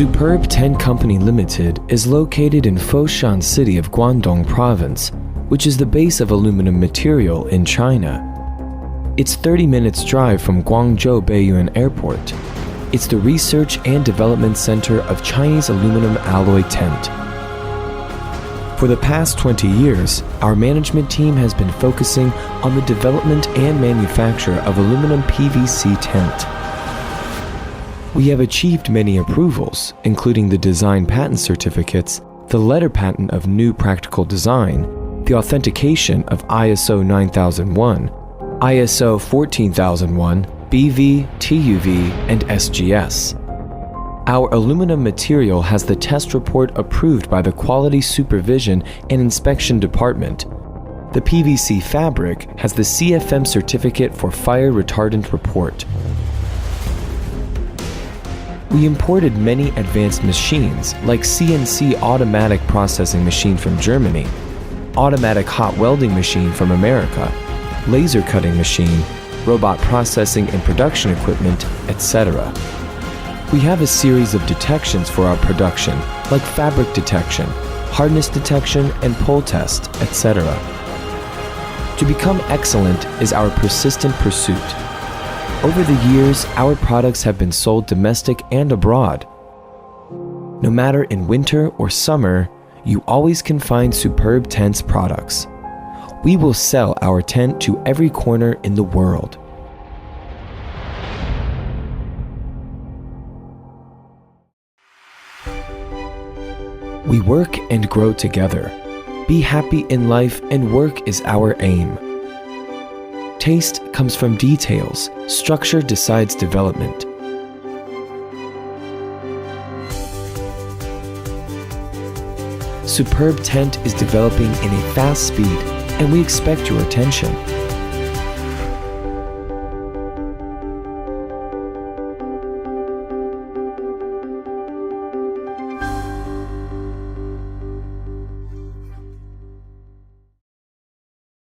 Superb Tent Company Limited is located in Foshan City of Guangdong Province, which is the base of aluminum material in China. It's 30 minutes drive from Guangzhou Baiyuan Airport. It's the research and development center of Chinese aluminum alloy tent. For the past 20 years, our management team has been focusing on the development and manufacture of aluminum PVC tent. We have achieved many approvals, including the design patent certificates, the letter patent of new practical design, the authentication of ISO 9001, ISO 14001, BV, TUV, and SGS. Our aluminum material has the test report approved by the Quality Supervision and Inspection Department. The PVC fabric has the CFM certificate for fire retardant report. We imported many advanced machines like CNC automatic processing machine from Germany, automatic hot welding machine from America, laser cutting machine, robot processing and production equipment, etc. We have a series of detections for our production, like fabric detection, hardness detection, and pull test, etc. To become excellent is our persistent pursuit. Over the years, our products have been sold domestic and abroad. No matter in winter or summer, you always can find Superb Tent's products. We will sell our tent to every corner in the world. We work and grow together. Be happy in life and work is our aim. Taste comes from details. Structure decides development. Superb Tent is developing in a fast speed, and we expect your attention.